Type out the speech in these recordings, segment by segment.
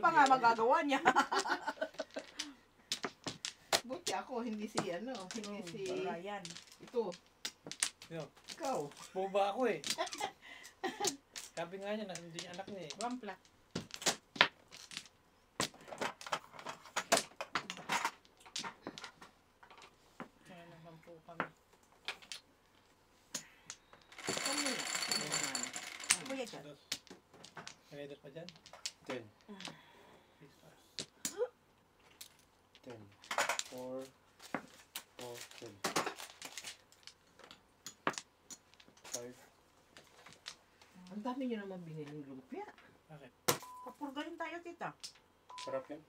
pa nga magagawa niya. Buti ako, hindi si hindi si... Ryan. Ito. Yo. Ikaw. Boba ako eh. Sabi nga niya, hindi niya anak niya eh. Wampla. Kaya naman po kami. Ano? Kuya dyan. Dos. May dos pa dyan? 10. Pispas. 10. 4. 4. 10. 5. Ang dami niyo naman biniling lumpia. Bakit? Papurgahin tayo, tita. Sarap yan.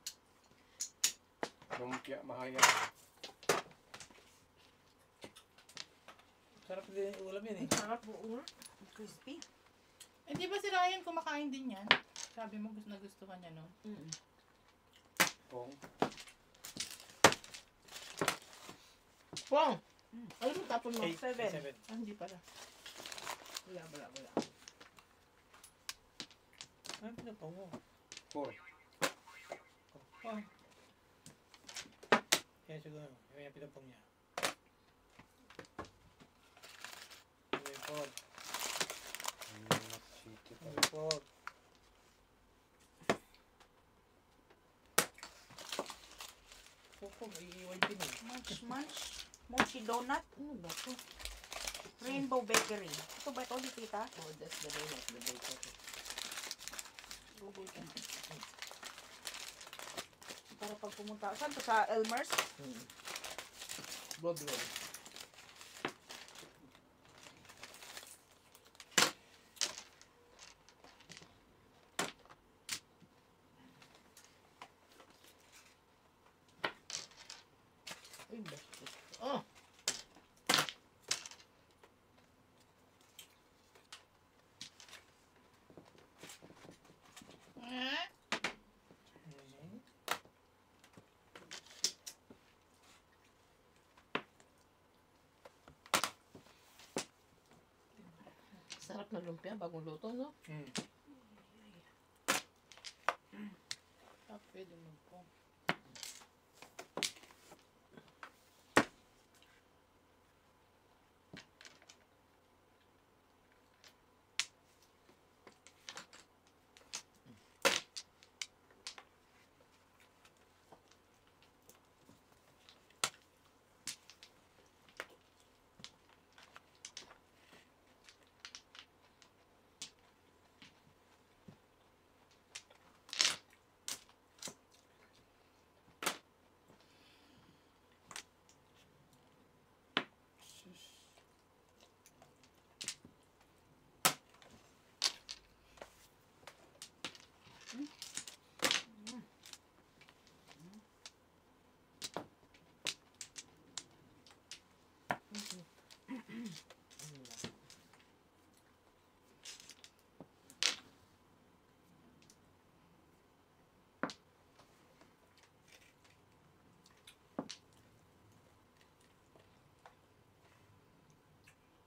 Lumpia, mahal yan. Sarap din yung ulam yan eh. Sarap buo. Crispy. Eh, di ba si Ryan kumakain din yan? Sabi mo nagustuhan niya, no? Pong. Pong! Ano mo tapon mo? 8. 7. 7. Ah, hindi pala. Wala. Ano pinapang mo? 4. Oh. Kaya siguro, yung pinapang niya. May pod. City pa. May pod. Pupo, may iiwan din eh. Munch. Mochi donut. Ano ba ito? Rainbow Bakery. Ito ba ito, di tita? Oh, that's the name of the bakery. Google ko. Para pag pumunta. Saan to? Sa Elmer's? Bodron. Ay, bastos. Oh! Sarap na lumpia, bagong luto, no? Pwede mo po.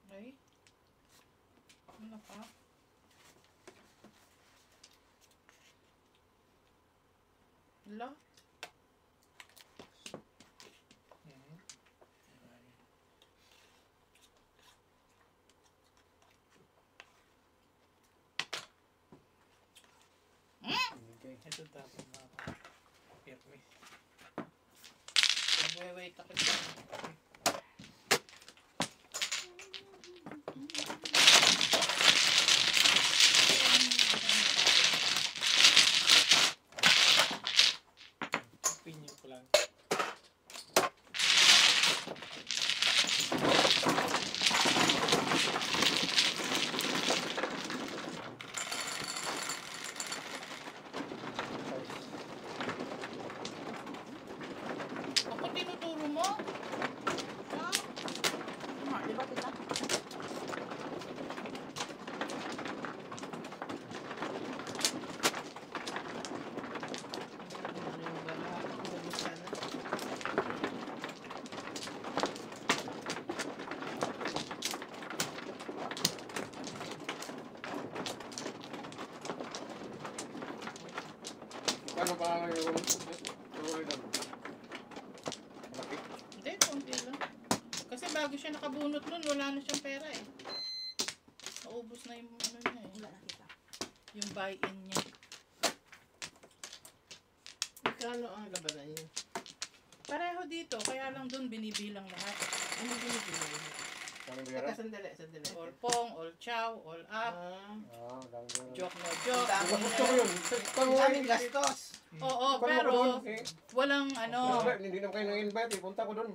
Okay. Ano pa? Hala? Ito tapos mga pirmi. Wait ako dyan. Opinion ko lang. Ako tinuturo mo? Paano pa yung tuloy doon? Malaki. Hindi, konti lang. Kasi bago siya nakabunot nun, wala na siyang pera eh. Naubos na yung ano niya eh. Wala na kita. Yung buy-in niya. Magkano ang labanan niyo? Pareho dito, kaya lang dun binibilang lahat. Ano binibili? Dami Teka, biyara. sandali. All pong, all chow, all up, Dami biyara. joke no joke. Dami. Gusto ko yun. Ang daming gastos. Oo, Paano ko pero doon? Eh, walang ano. hindi naman kayo nang-invite eh. Punta ko doon.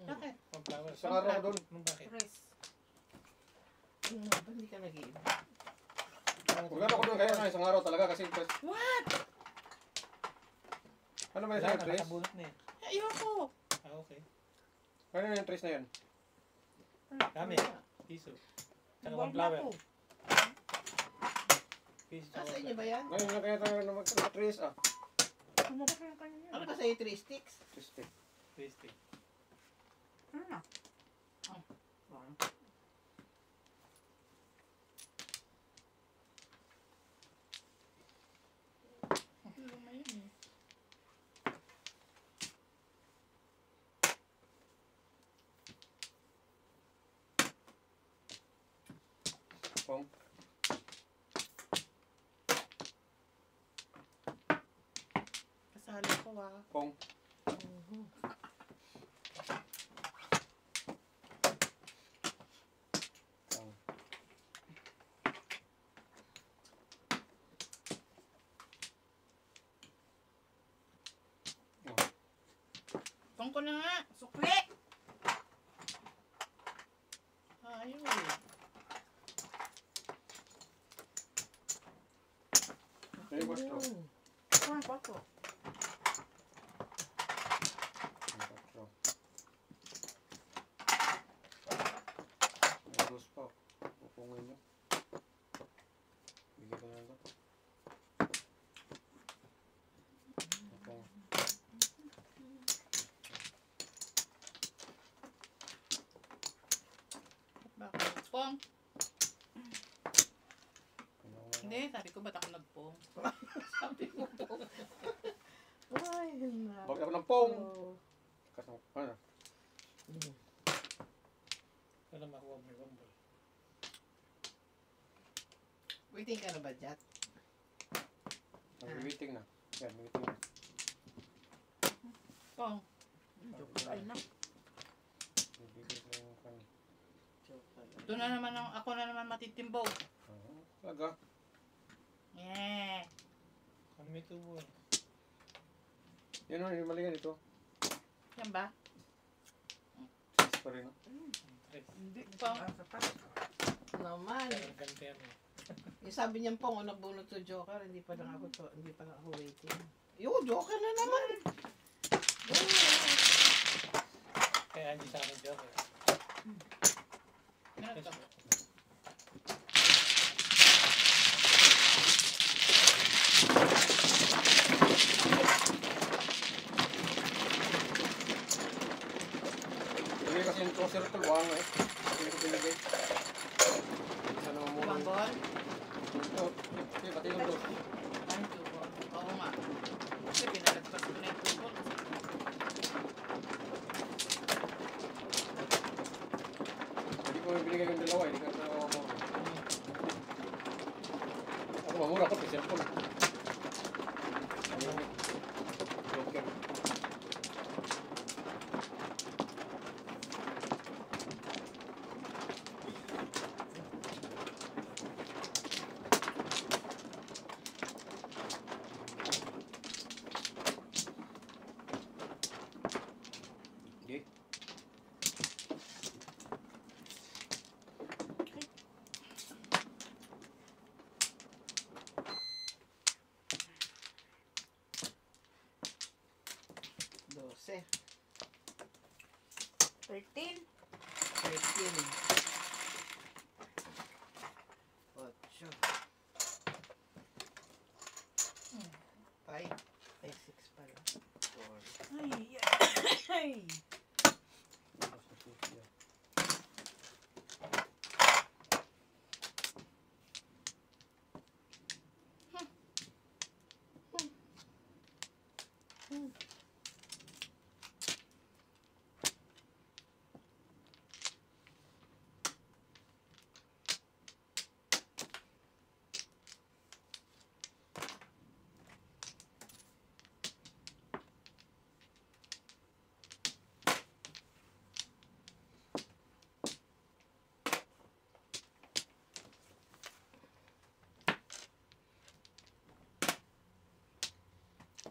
Bakit? Pang flowers. Isang araw ko doon. Bakit? Tres. Ano ba, hindi ka nag-iiba? Magkano ko doon kaya na isang araw talaga kasi What? ano ba yung Wala sa'yo, na, Tris? nakabunot na eh. Ayoko. Ah, okay. Ano yung Tris na yan? Dami. Piso. Tsaka Board pang flower. na po. Piso. Sa inyo ba yan? Ngayon na kaya tayo na Tris ah. Ano ba kaya kanya Ano yun? ba sa'yo, 3 sticks? Tris stick. Tasty. Ano na? Luma yun eh. Pong. Kasali ko ah. Pong. Pong. Pong ko na nga. Sukli! Ayaw eh. Ayun, gusto. Ano pa to? Dos pa. Pupungin mo. Bigyan ko na ito. Pupung. Bakit? Pong. Ano? Hindi, sabi ko ba't ako nagpong? Sabi mo po. Ay, hinap. Bakit ako ng pong? Kasama. Ano? Wala makuha mo yung rumble. Waiting ka na ba, Jat? Waiting na. Yan, waiting na. Pong. Ay na. Bibigay ko yung kan. Doon na naman ako na naman matitimbog. Talaga. Yeah. Kami may tubo eh. Yan o, yung mali yan ito. Yan ba? Sis pa rin. Tres. Hindi. Pong. Ah, sa pa. Naman. Ang ganti yan eh. Yung sabi niyan po, nagbunot to Joker, hindi pa lang ako waiting. Yo, Joker na naman. Kaya hindi sa akin joke eh. Meron to. Bigay kasi yung crosser ito, buwang eh. Hindi ko pinigay. Sana muna. Bambol? Ito, okay, pati yung dos. Ay, tubol. Oo nga. Kasi pinalagpas ko na yung tubol. Hindi ko binigay yung dalawa, hindi ko na ako. Ako mamura ko, cellphone. Joker. Okay. Dose. 13. 13. 8. 5. Ay, 6 pala. 4. Ay, ay. Basta susi yan.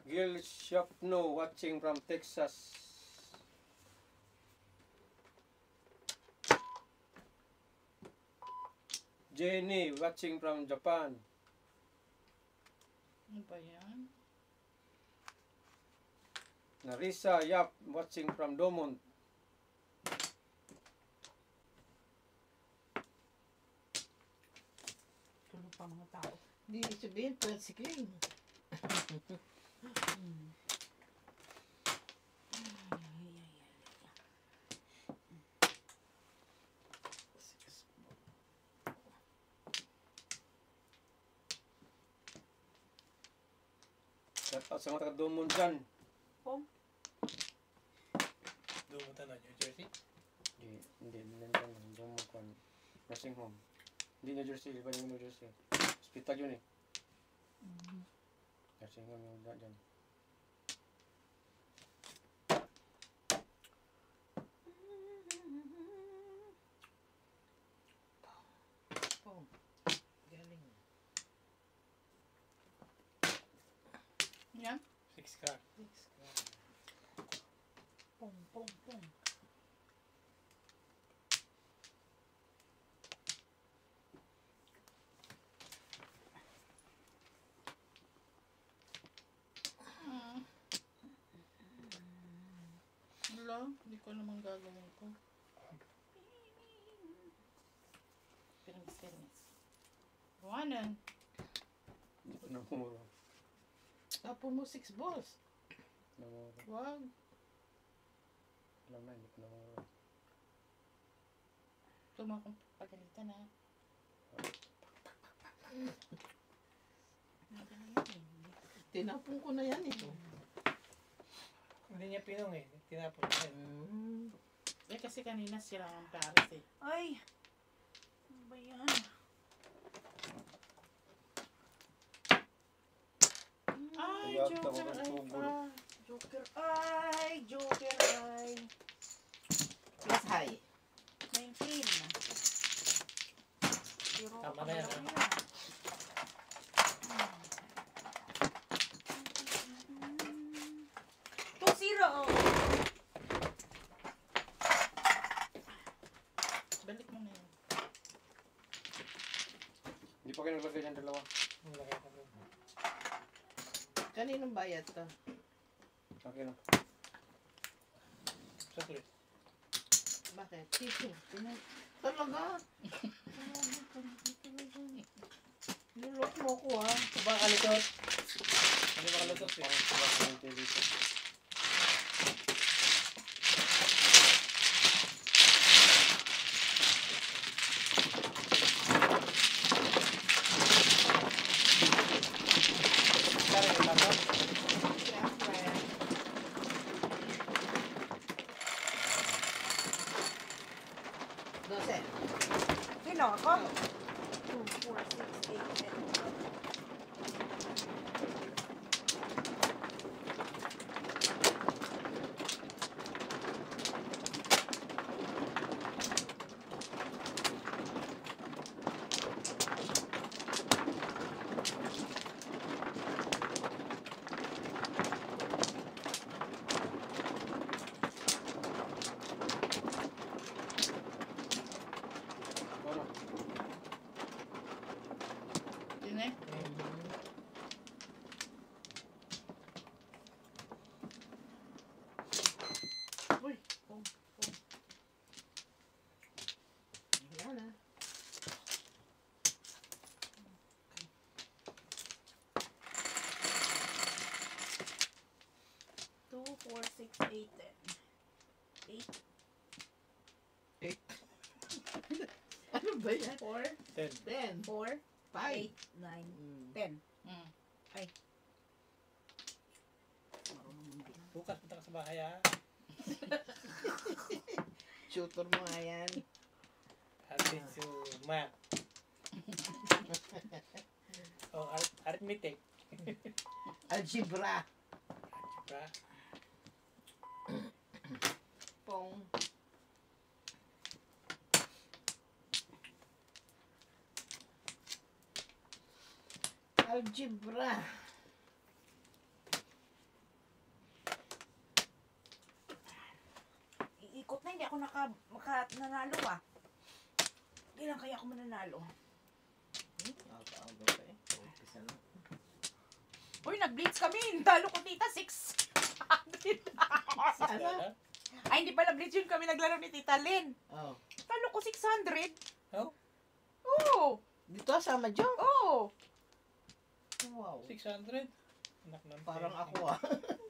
Gil Shopno watching from Texas. Jenny watching from Japan. Ano ba yan? Narisa Yap watching from Domont. Tulog pa mga tao. Hindi sabihin, si King. Shout out sa mga taga Domont dyan. Dumunta na New Jersey. Hindi Domont kwan. Nursing home. Hindi New Jersey, iba yung New Jersey. Hospital yun eh. Nursing home yung dyan. Oh, galing. Yan? 6 crack. Pong, pong, pong. Wala, hindi ko naman gagawin ko. Pinamis. Buwanan. Hindi ko namuro. Tapon mo 6 balls. Namuro. Wag. Alam na, hindi ko namuro. Tumakong pagalitan ha. Tinapon ko na yan eh. Hindi niya pinong eh. Tinapon niya. Eh kasi kanina sila ang Paris eh. Ay! Ano ba yan? Ay, Kaya Joker tawagan ay ko, pa. Joker ay! Joker ay! Plus high. 19. Zero Tama na yan, lang ha? yan. Zero. Balik mo na yun. Hindi pa kayo naglagay ng dalawa. Ang laki na doon. Kaninong bayad to? Okay lang. Chocolate. Bakit? Tissue. Talaga? Nilok mo ko ha. Baka kalutot. Hindi ba kalutot eh? Parang sabak ng dito. Kaya yung tato. Siyempre. Dose. Sino ako? 2, 4, 6, 8, 10. Ano? Yun eh. Uy, Wala na. two, 4, 6, 8, 10. 8, Ano ba yan? 4, 10. 10. 4, 5. 8, 9, Mm. 10. Mm. Marunong sa bahay ah. Tutor mo nga yan. Atin suma. Oh, arithmetic. Algebra. Diba? Pong. Algebra. Iikot na, hindi ako nanalo ah. Kailan kaya ako mananalo? Aga-aga pa eh. Umpisa na. Uy, nag-blitz kami. Talo ko tita, 600. Sana? Ay, hindi pala blitz yun. Kami naglaro ni Tita Lynn. Oh. Talo ko 600. Oh, Oo. Dito sama Jo. Oo. Wow. 600. Anak ng Parang pera. ako ah.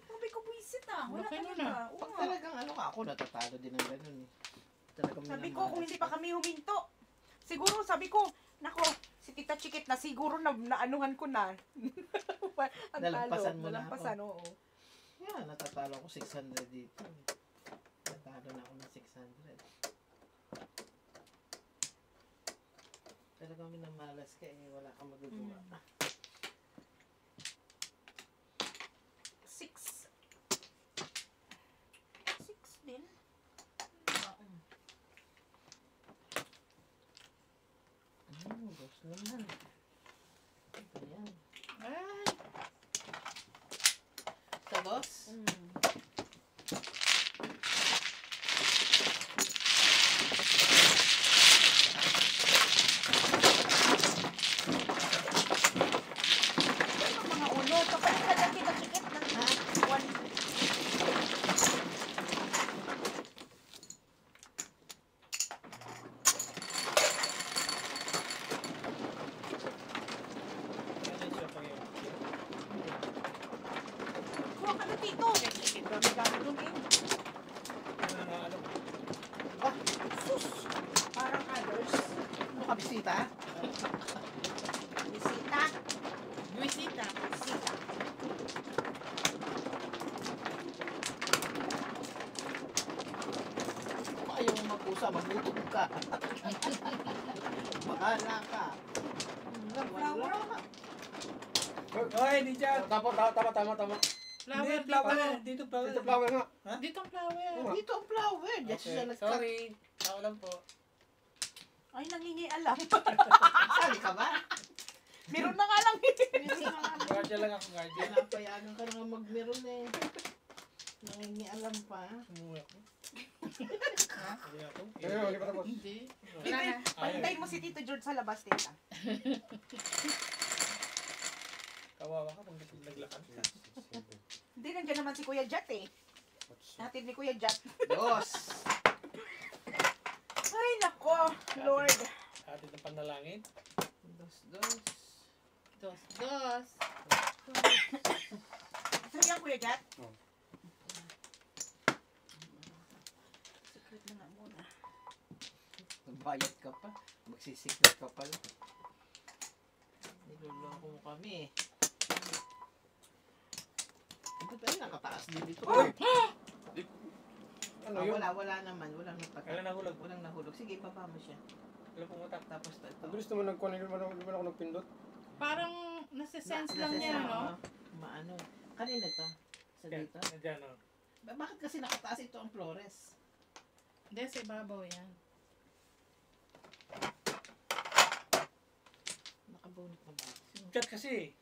Sabi ko, buisit ah. Wala Laki nun talaga. Oo Pag nga. talagang ano ka, ako natatalo din ng ganun eh. Talagang Sabi ko, minamalas kung hindi ka. pa kami huminto. Siguro, sabi ko, nako, si Tita Chikit na siguro naanuhan ko na. Ang Nalampasan mo na Nalampasan, oo. Yeah, natatalo ako 600 dito. Natalo na ako ng 600. Talagang minamalas ka eh, wala kang magagawa. 6 din. Dos naman. Ayan. Ay, Sa dos? Ano mga ulo? Kapalit ka lang Tita Chikit ng Ha? 1. Ano yung sopa yun? Kuha ka na Tito. Dami-dami dun eh. Ano nga, ano? Sus! Parang others. Ano ka, bisita? Bisita. buwisita. Bisita. Kung ayaw mo mag-usa, magutom ka. Bahala ka. Flower. Oy, di dyan! Tama. Flower, Hindi, dito. flower. Dito, flower. Dito flower nga. Dito ang flower. Dito ang flower. Diyan Okay, siya nagka... sorry. Ako lang po. Ay, nangingialam. Sali ka ba? Meron na nga lang eh. Guardian lang ako, guardian. Pinapayagan ka na magmeron eh. Nangingialam pa. Umuwi ako. Hindi ako. Ayun, hindi pa tapos. Hindi. Wala na. Pahintayin mo si Tito George sa labas, Tita. Kawawa ka pag naglakad ka. Hindi, nandiyan naman si Kuya Jat eh. Natin ni Kuya Jat. Dos. Ay, nako, Lord. Atin ng panalangin. Dos, dos. Dos, dos. So yan, Kuya Jat? Oo. Secret na nga muna. Magbayad ka pa. Magsisikret ka pala. Niloloko mo kami eh. Ito tayo nakataas din dito. Ano Ah, yun? wala naman. Walang nagpaka. Kailan nahulog? Walang nahulog. Sige, baba mo siya. Wala pong utak. Tapos ito. Ang bilis naman nagkuhan. Hindi ba ako nagpindot? Parang nasa-sense lang niya, no? Maano. Kanina to? Sa Yan, dito? Diyan, oh. Bakit kasi nakataas ito ang Flores? Hindi, sa ibabaw yan. Nakabunot na ba? Chat kasi.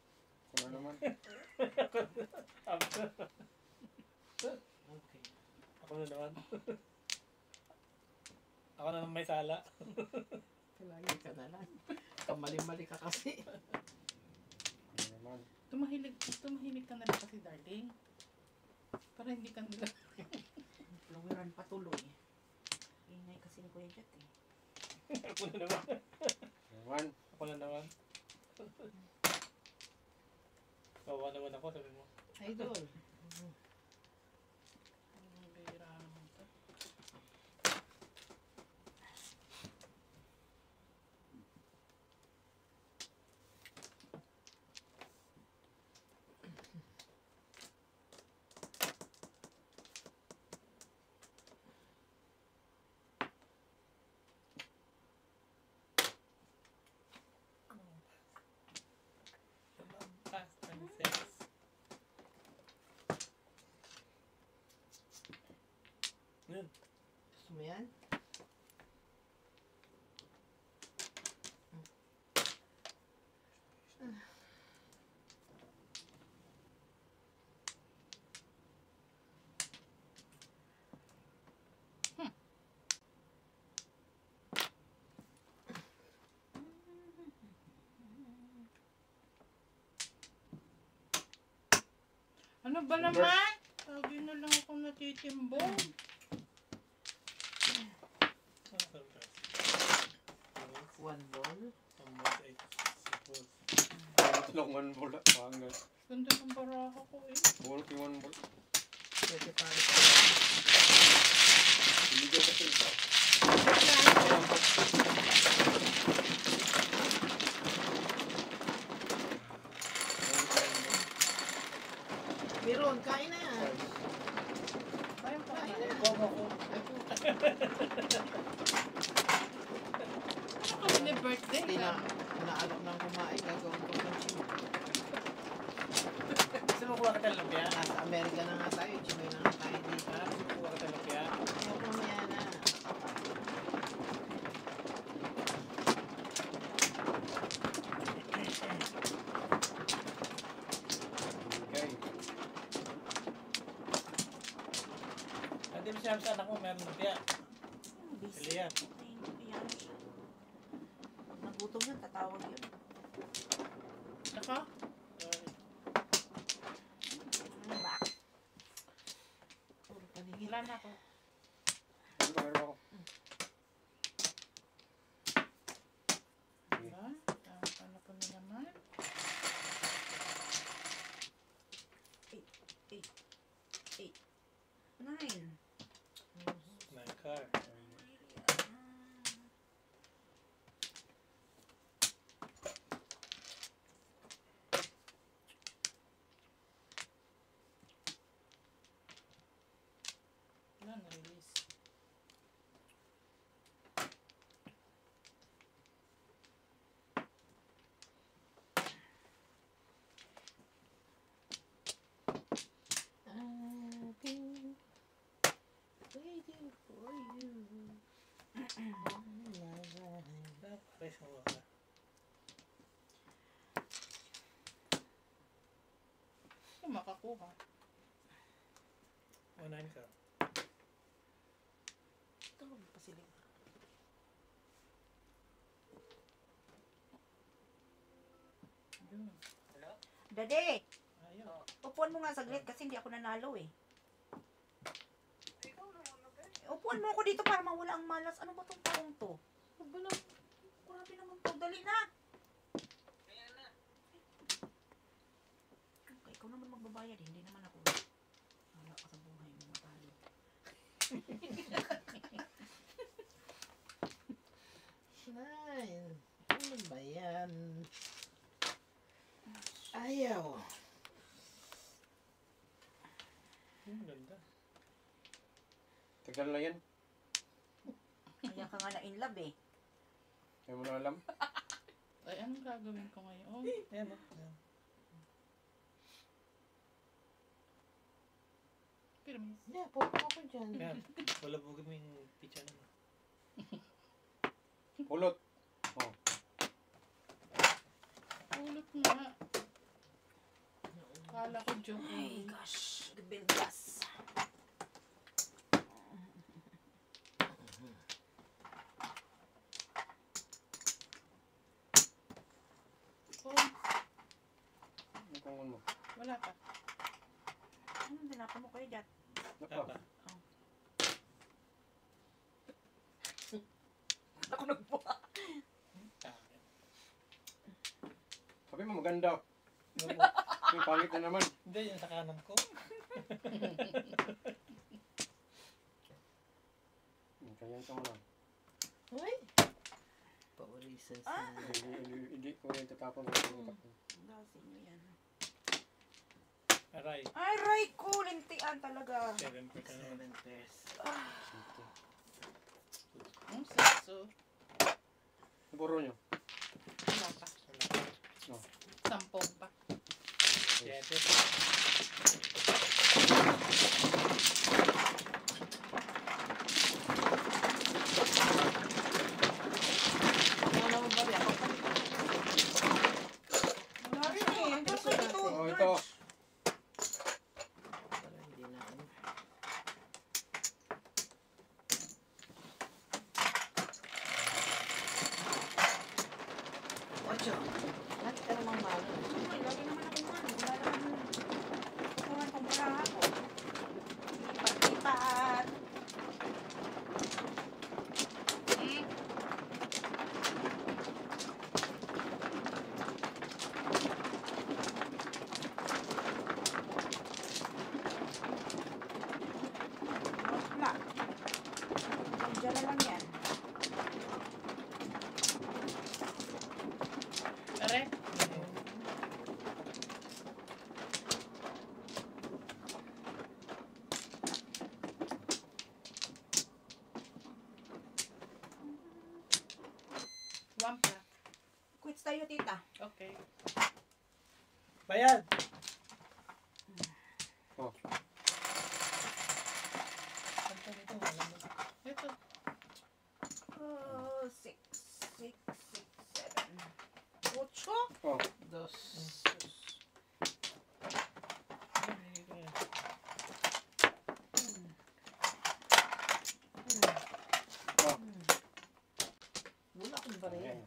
Ano naman? Okay. Ako na naman. Ako na naman may sala. Lagi ka na lang. Kamali-mali ka kasi. Ano naman? Tumahimik ka na lang kasi, darling. Para hindi ka nila. Floweran patuloy. Ingay kasi ni Kuya Jat eh. Ako na naman. Naman. Ako na naman. Kawawa naman ako, sabi mo. Idol. Ang bihira naman to. Ano ba naman? Lagi na lang ako natitimbong. One ball. Tulungan bola. Pangal. Ganda ng baraha ko eh. Puro yung 1 ball. Pwede para Hindi ka kasi. Meron, kain na yan. Ayun pa. Kain na. Komo ko. Ano kami ni birthday Hindi ka? na, naalok nang kumain, gagawin ko ng chino. Gusto mo kuha ka talapya? Nasa Amerika na nga tayo, chino na nga tayo dito. Ha? Gusto mo kuha ka talapya? Ayoko mo yan na. Okay. Hindi mo sinabi sa anak mo, meron talapya. Sila yan. Ayan siya. Nagutom yun, tatawag yun. Saka? Ano ba? Puro paningin. Wala na ako. Ano ba meron ako? Sige. Diba? Ano ko na naman? Nine. My car. Wala na release. I've been waiting for you. Pares mo ka. Kung makakuha. 1-9 ka. Tulog pa sila. Yun. Dade, Ayaw. upuan mo nga saglit kasi hindi ako nanalo eh. Upuan mo ako dito para mawala ang malas. Ano ba tong taong to? Ano ba na? Grabe naman to. Dali na. Okay, ikaw naman magbabayad. Hindi naman ako. Wala ka sa buhay mo matalo. Nine. Ano ba yan? Ayaw. Ganda. Tagal na yan. Kaya ka nga na in love eh. Hindi mo na alam. Ay, anong gagawin ko ngayon? Ayan o. Ayan. Pero may Hindi, pupo ako dyan. Ayan. Wala bugin mo yung pizza naman. Pulot. Oh. ulot nga. Kala ko joke. Ay gosh, bilgas. Oh, Ano kung mo? wala pa. Anong dinapa mo kayo dyan? Tapa. Ako nagbuha. Sabi mo maganda. Yung pangit na naman. Hindi, yung sa kanan ko. Kaya ito mo lang. Uy! Paurisan sa... Ah! Hindi ko yung tatapon. Hindi Gasin nyo yan. Aray. Ay, Ray ko! Lintian talaga. 7%. 7 pairs. Ang sexo. Buro nyo. Wala pa. No. 10 pa. 7. Ano naman ba? Ako pa. Wala rin eh. Ang gusto dito. Oh, ito. Para hindi na ano. Ocho. Lahat ka namang malo. Ay, lagi naman ako man. Wala naman. Kukuhan ko muna tita. Okay. Bayad! Oh, Ito, ito. Alam mo. Ito. 6, 6, 6, 7. 8. oh. Dos. Hindi ko yan. Wala akong baril. Ayan.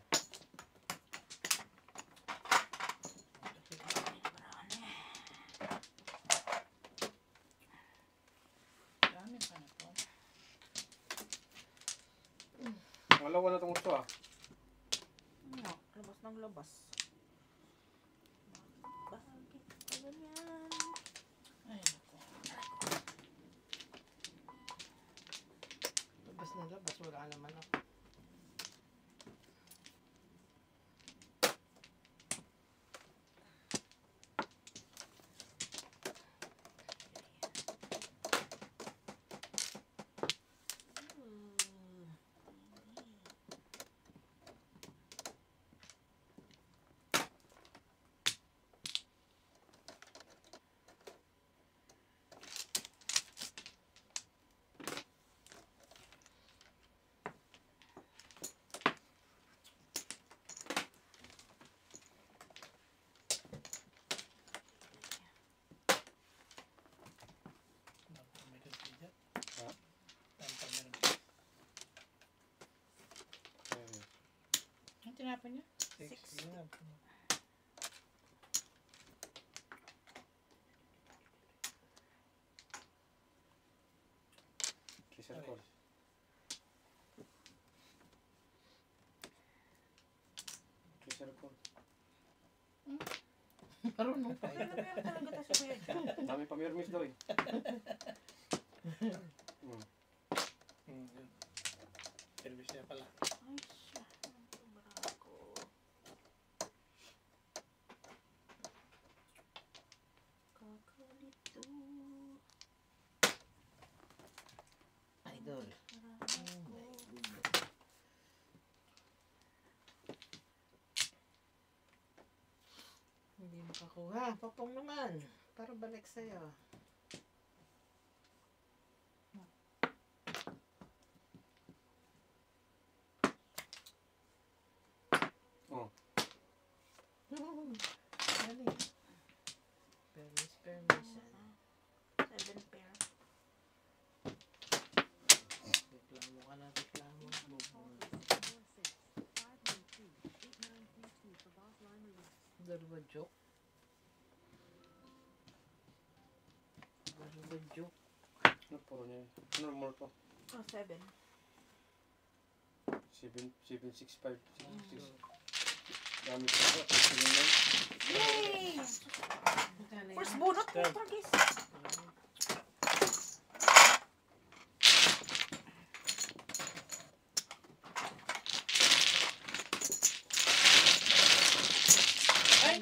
Dami pa na to. Wala na itong gusto ah. Ano? Labas ng labas. Bakit ka ganyan? Ay, naku. Labas na labas. Wala naman ako. Dapat meron siya. Ha? Dapat meron. Ayan. Ang tinapon niya? 6. Yun nga. Kisser call. Kisser call. Marunong pa. Pero meron talaga tayo si Kuya John. Dami pa mirmis daw eh. Hmm. Yun. Service niya pala. Ay, siya. Ang sobra ko. Kakalito. Idol. Hindi makakuha. Papong naman. Para balik sa'yo. Oh. Dali. Permission. 7 pair. Reklamo ka na, reklamo. Dalawa joke. Dalawa joke. Ano puro niya? Ano more to? Oh, 7. 7, 6, 5, 6. Dami pa ba? 7, Yay! Magkano yan? First bunot mo, Tragis. Ay!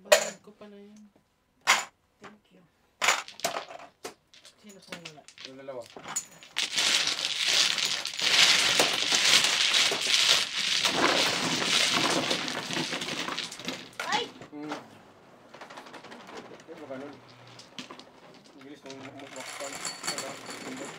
Bayad ko pa na yun. Thank you. Sino pong wala? Yung dalawa. Ay! Ano ba ganun? Ang bilis ng mukbakpan. Wala. Tundok.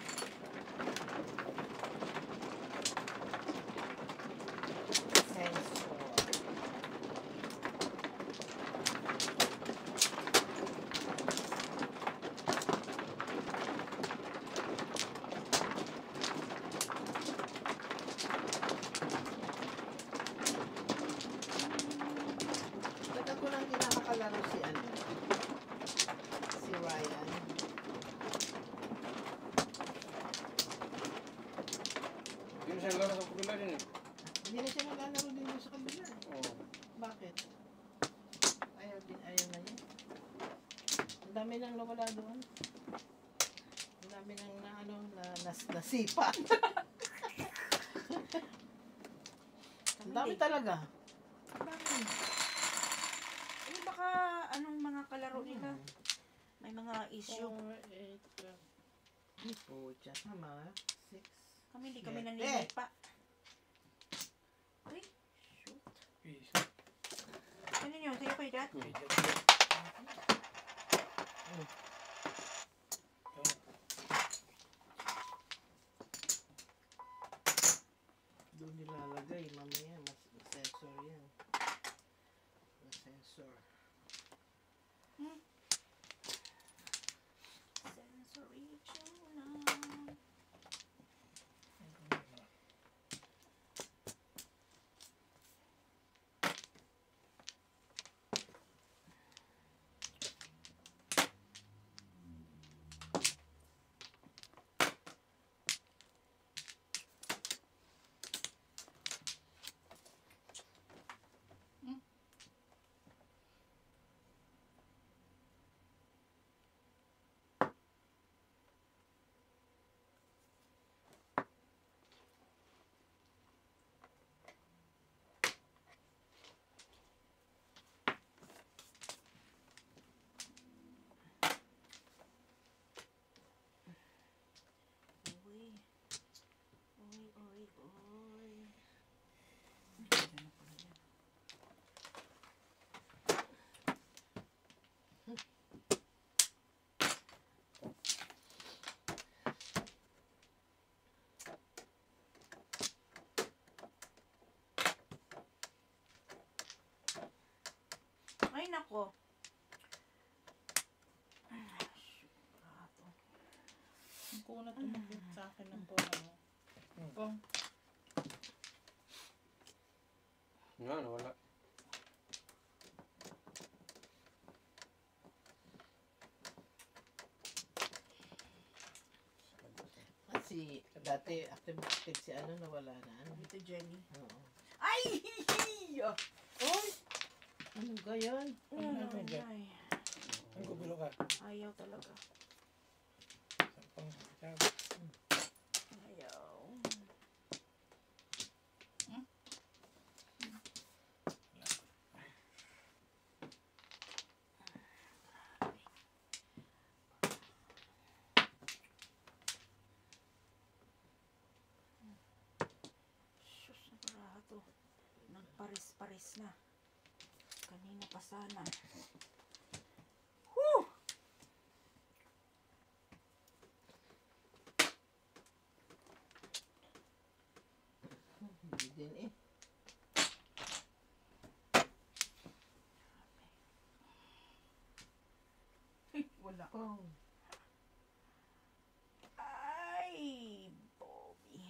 Tagal ko lang din nakakalaro si ano. Si Ryan. Hindi mo siya laro sa pagkula din eh. Hindi na siya naglalaro din doon sa kabila. Oo. Bakit? Ayaw na niya. Ang dami nang nawala doon. Ang dami nang nasipa. Ang dami talaga. Ang dami. Eh, baka anong mga kalaro nila? May mga issue. 4, 8, 12. Oh, dyan. Tama. 6. Kami, hindi kami Eh. nanilipa. Ay, shoot. Ano yun? Sa'yo kayo dyan? Doon nilalagay, mamaya, sensor yan. Sensor. Sensory tuna. Uy. Uy, uy, uy. Diyan na pala yan. Ay, nako. Sigurado. Ang kunat umakit sa akin ng ano. Oh, Nga, nawala. Kasi dati active si ano nawala na. Dito, Jenny. Oo. Ay! Oy! Ano ba yan? Ay, Ang gugulo ka. ayaw talaga. Sampang siya. Ayaw. Sus, naparado. Nagparis-paris na. Kanina pa sana. Whew! Hindi din eh. Wala. Oh. Ay, Bobby.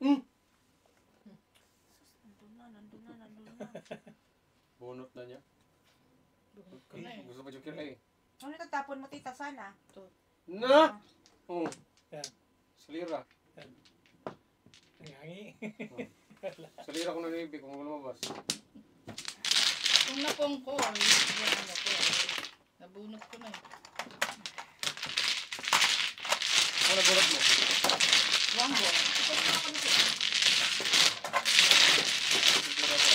Hmm. Sus, nandun na. Bunot na niya. bunot ko na eh. Gusto pa yung kilay. Ano tatapon mo, tita, sana? Na! Oh. Yan. Salira. Ang hangi. Salira ko na ng ibig kung lumabas. Kung napong ko, yung ano ko, nabunot ko na eh. Ano bunot mo? Wambo. Salira ko.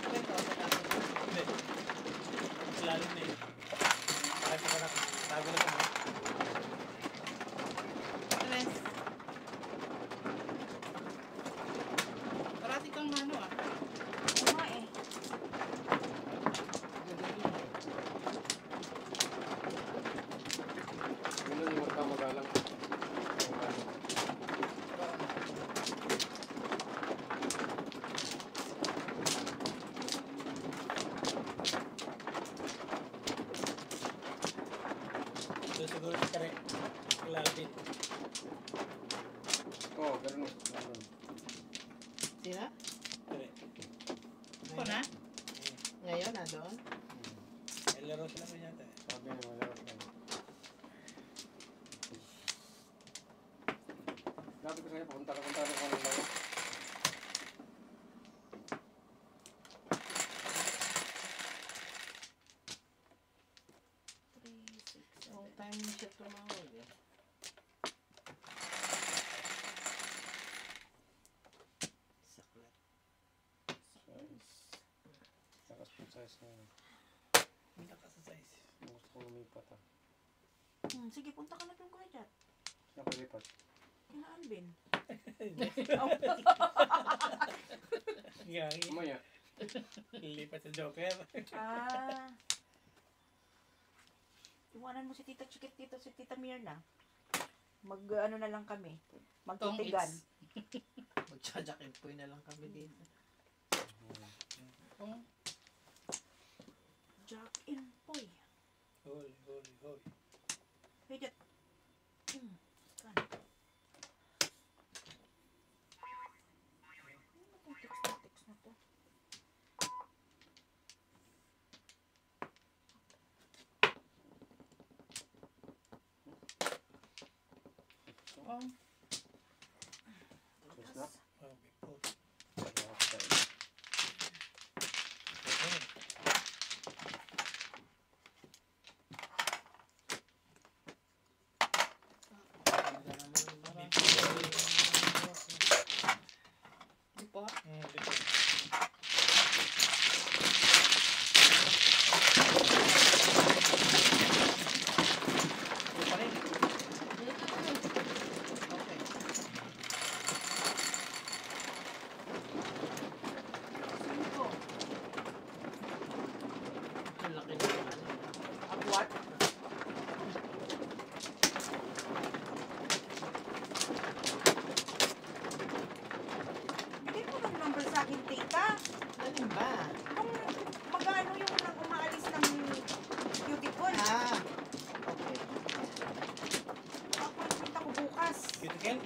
Hindi. Mas lalim na eh. Tago na ka. Tago na ka. Tres. Parati kang ano ah. Oo nga eh. Yun yung magkamagalang. Doon siguro si Kare. Kilalapit. Oo, ganun. Ganun. Sina? Kare. Ako na? Ngayon na doon? May laro sila mo yata eh. Sabi niya, malaro ka. Sabi ko sa'yo, punta ka ng laro. Long time na siya tumawag eh. Saklat. Size. Takas po size na yun. Hindi ka sa size. Gusto ko lumipat ah. Sige, punta ka na doon, Kuya Jat. Saan ako lipat? Kina Alvin. Gagi. Mamaya. Lipat sa Joker. Ah. Iwanan mo si Tita Chikit dito, si Tita Mirna. Ano na lang kami. Magtitigan. Magtsajakin po na lang kami dito. Oh, Jack in Poy. Hoy. Hey, Jat. Kan. Text na to. oh. Yes na? Okay po. Ganda naman ang bara. Di pa. Dito. Ito pa rin. Okay. Cinco. Ang laki na naman. What? Bigay mo ng number sa akin, Tita. Alin ba? Nung magano yung nang umaalis ng beautiful. Ah. Okay. Appointment ako bukas. Cuticle?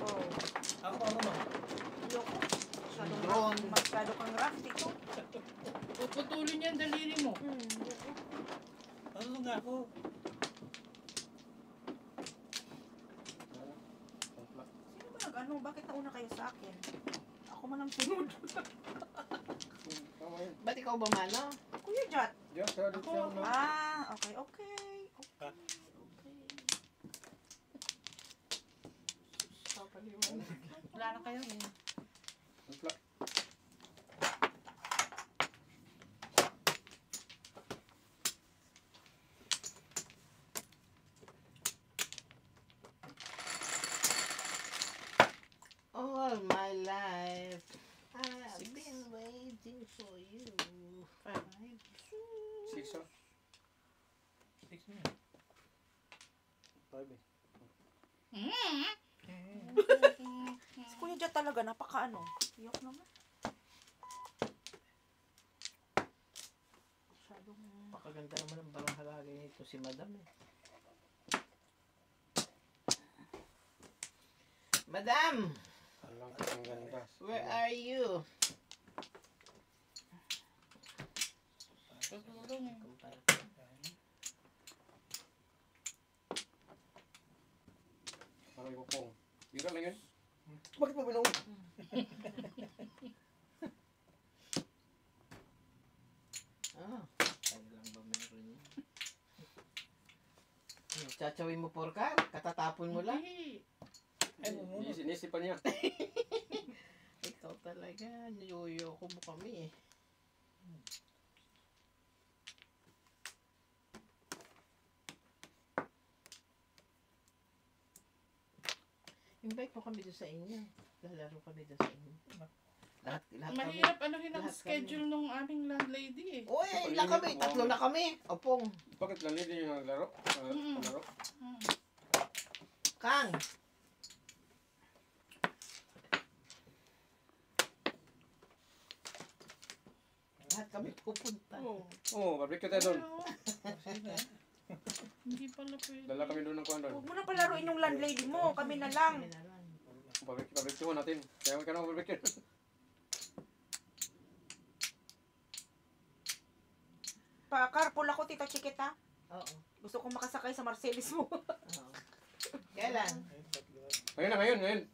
Oh. Ako marunong. Loko. Drone. Masyado kang rough, Tito. Puputulin niya ang daliri mo. Loko. Marunong nga ako. Sino ba nag-ano? Bakit nauna kayo sa akin? Ako man ang sunod. Tama yun. Ba't ikaw ba mano? Kuya Jat. Diyan, sa dito Ako. na. Okay. Ah. Papaliwan. Wala na kayo. Ampla. All my life, I've been waiting for you. 6 ah. 6 na yan. 5 eh. Si Kuya Jat talaga, napaka-ano. Iyok naman. Masyadong... Pakaganda naman ang barang halagay nito si Madam eh. Madam, Alam ko ang ganda. where are you? Tutulong eh. Parang ipupong. Bira lang yun. Bakit mo binuwi? Ah, tayo lang ba meron yun? Tsachawin mo porkar, katatapon mo lang. Hindi. Ay, bumunot. Inisipan niya. Ikaw talaga, niyuyoko mo kami eh. Invite mo kami doon sa inyo. Lalaro kami doon sa inyo. Lahat kami. Mahirap anuhin ang lahat schedule nung aming landlady eh. Uy, ilan kami? Tatlo na kami. Opong. Bakit lang hindi yung naglaro? Naglaro? Hmm. Kang. Lahat kami pupunta. Oh. Oo, barbecue tayo doon. Pero, hindi pala pwede. Dala kami doon ng kuhan doon. Huwag mo na palaruin yung landlady mo. Kami na lang. Kami na lang. Barbecue natin. Kaya ka na barbecue. Pa-carpool ako, Tita Chikit, ha? Oo. Gusto kong makasakay sa Marcelis mo. Oo. Kailan? Ay, tatlo. Ngayon.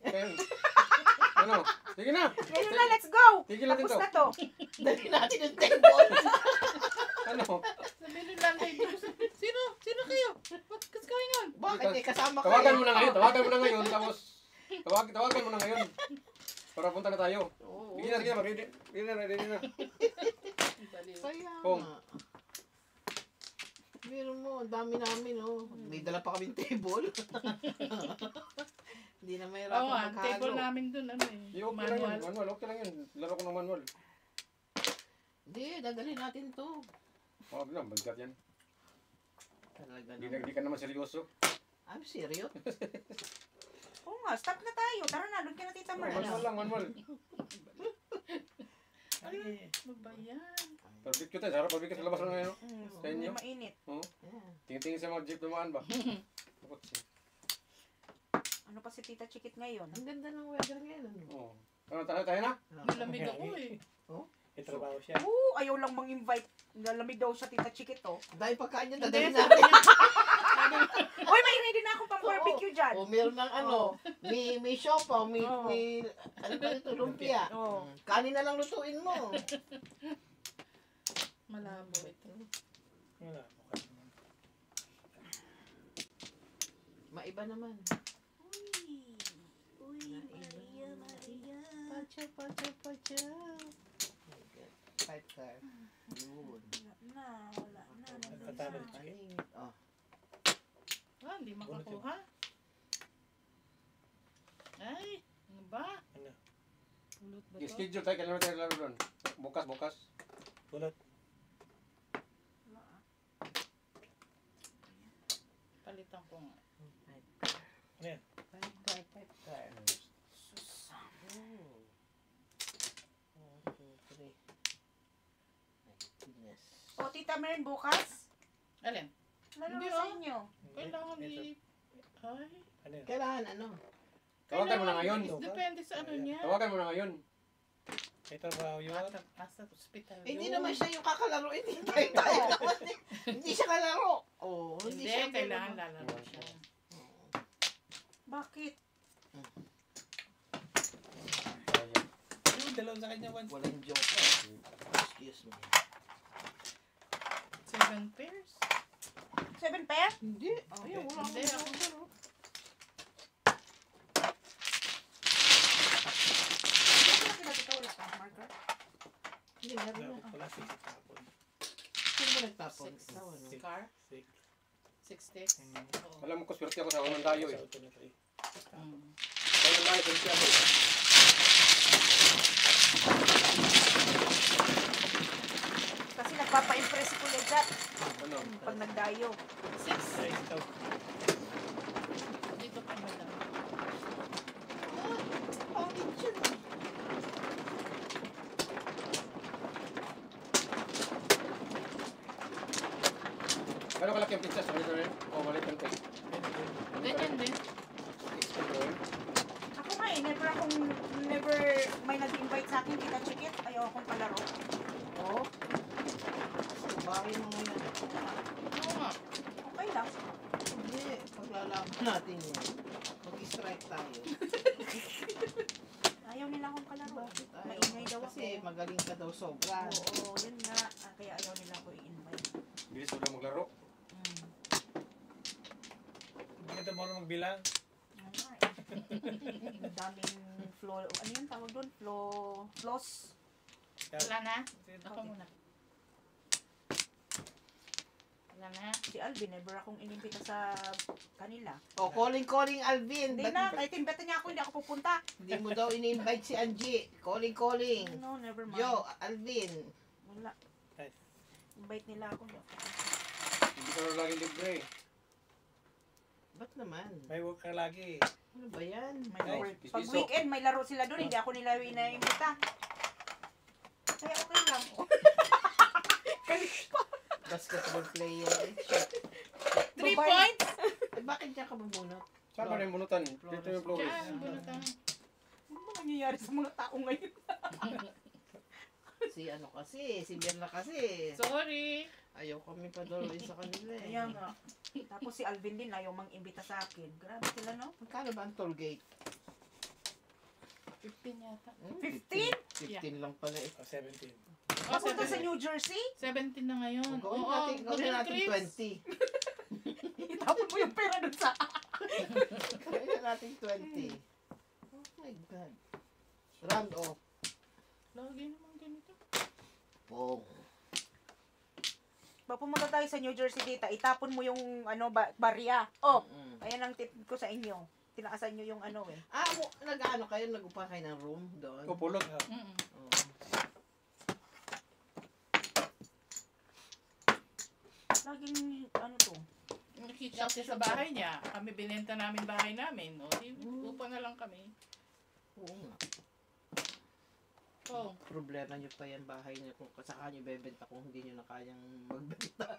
Ano? Sige na. Ngayon na, let's go! Tigil natin Tapos to. na to. Dali natin yung table. Ano? Sabi ng landlady ko, sino kayo? What's going on? Bakit eh, kasama kayo? Tawagan mo na ngayon. Tapos, tawagan mo na ngayon. Para punta na tayo. Oo. Sige na. Ready na. Baliw. Kaya Pong. nga. Meron mo, ang dami namin, oh. May dala pa kaming table. Hindi na may Oo nga, rapang table maghalo. namin dun, ano eh. Yung okay lang yun. Manual. Manual, okay lang yun. Laro ko ng manual. Hindi, dadalhin natin to. Huwag lang, bagkat yan. Talaga Hindi ka naman seryoso. I'm serious. Oo nga, stop na tayo. Tara na, doon ka na Tita Mer. Manual lang, manual. Ay, Ano ba yan? Barbecue tayo. Sarap barbecue sa labas lang ngayon. Sa inyo? Hindi mainit. Oh. Yeah. Tingin-tingin sa mga jeep dumaan ba? Bakit siya? Ano pa si Tita Chikit ngayon? Ang ganda ng weather ngayon. Ano? Oo. Ano, tayo na? Nilamig ako eh. may trabaho siya. Oo, ayaw lang mang-invite. Nalamig daw siya Tita Chikit, oh. Dahil pagkain niya, Hindi, dadalhin sabi natin. niya, Uy, may ready na akong pang-barbecue dyan. O, meron ng ano, may siopaw, may, Oo. may, ano ba ito, lumpia. Oo. Kanin na lang lutuin mo. malabo ito. Wala, mukha naman. Maiba naman. Uy, Maria, Maria. Pacha, pacha, pacha. Five car. Yun. Wala na. Nagtatalo si Chikit. Paningit. Oh. Ah, hindi makakuha. Ay, ano ba? Ano? Ulot ba to? Schedule tayo. Kailan tayo laro doon? Bukas. Pulot. Palitan ko nga. Ano yan? Five car, five car. Oh. 1, 2, 3. My goodness. O, Tita Mer, bukas? Alin? Lalo Hindi, sa oh. inyo. Kailangan Ito. i... Ay, Ano yan? Kailangan ano? Tawagan mo na ngayon. Depende sa ano niya. Tawagan mo na ngayon. May trabaho yun. Asa hospital. Eh, hindi naman siya yung kakalaro. Hindi tayo naman. Hindi siya kalaro. Oh, Hindi, siya kailangan kalaro. lalaro siya. Bakit? Yung dalawa sa kanya, one. Walang joke. Excuse me. 7 pairs? 7 pair? Hindi. Okay. Ayun, wala Hindi, akong ako. kalaro. Wala ka, Margaret? Hindi, meron Wala na. ko pala, 6 tapon. Sino ba nagtapon? 6 Ikaw, ano? car? 6. 6 sticks? Oo. Alam mo ko, swerte ako sa unang tayo eh. Sa auto na 3. Mm. Sa unang tayo, swerte ako. Kasi nagpapa-impress si Kuya Jat Ano? pag nagdayo. 6. Ay, ito. Dito pa madam. Oh, yun. Ano kalaki ang pizza? Sorry, sorry. O, maliit ang cake. Ganyan din. Ako nga eh, never may nag-invite sa akin, Tita Chikit. Ayaw akong palaro. Oo. Bakit mo muna? Oo nga. Okay lang. Hindi. Paglalaban natin yan. Mag-strike tayo. Ayaw nila akong palaro. Bakit ayaw? Maingay daw ako. Kasi magaling ka daw sobra. Oo, yun nga. Kaya ayaw nila ako i-invite. Bilis mo lang maglaro. Hindi ka marunong magbilang. Ano nga eh. Ang daming flow. Ano yun tawag doon? Floss. Wala na? Ako muna. Wala na? Si Alvin, never akong inimbita sa kanila. O, calling Alvin. Hindi na, kahit imbita niya ako, hindi ako pupunta. Hindi mo daw ini-invite si Angie. Calling. No, never mind. Yo, Alvin. Wala. Nice. Invite nila ako. Hindi ka lang lagi libre eh. Ba't naman? May work ka lagi. Ano ba yan? May Ay, work. piso. Pag weekend, may laro sila doon, hindi ako nila inaimbita. Kaya okay lang. Basketball player. Eh, shit. 3 points? Eh, bakit niya ka mabunot? Saan ba na yung bunutan? Dito yung Flores. Diyan, bunutan. Ano ba nangyayari sa mga tao ngayon? Si ano kasi, si Berna kasi. Sorry. Ayaw kami paduloy sa kanila eh. Kaya nga. Tapos si Alvin din, ayaw mang-imbita sa akin. Grabe sila, no? Magkano ba ang toll gate? 15 yata. 15? 15 lang pala eh. O, 17. Oh, Papunta sa 17. New Jersey? 17 na ngayon. Gawin Oo, natin, gawin natin Chris. 20. Itapon mo yung pera doon sa... Gawin natin 20. Oh my God. Round off. Lagi naman ganito. Pong. Pag pumunta tayo sa New Jersey, tita, itapon mo yung barya. Oh, Mm. ayan ang tip ko sa inyo. Tinaasan nyo yung eh. Nag-ano kayo? Nag-upa kayo ng room doon? O, pulot. Mm-mm. Oo. Laging, to? Nakita siya sa bahay niya. Kami binenta namin bahay namin. O, di, upa na lang kami. Oo nga. Oh, Problema nyo pa yan bahay nyo kung saka nyo bebenta kung hindi nyo na kayang magbenta.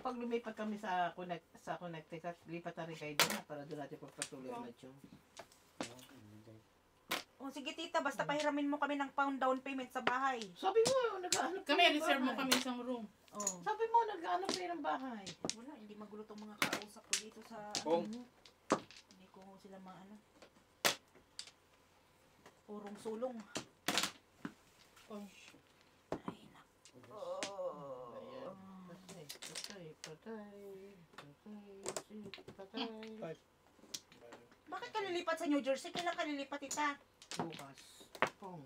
Pag lumipat kami sa Connecticut, lipat na rin kayo doon para doon natin pagpatuloy ang yung. O sige tita, basta pahiramin mo kami ng pound down payment sa bahay. Sabi mo, nag-aanap kami, kayo ng reserve mo bahay. kami isang room. Oh. Sabi mo, nag-aanap kayo ng bahay. Wala, hindi magulo tong mga kausap ko dito sa... Kung, Hindi ko sila purong sulong. Oh, Ay, nako. Ayan. Patay. Bakit ka lilipat sa New Jersey? Kailan ka lilipat, tita? Bukas. Pong.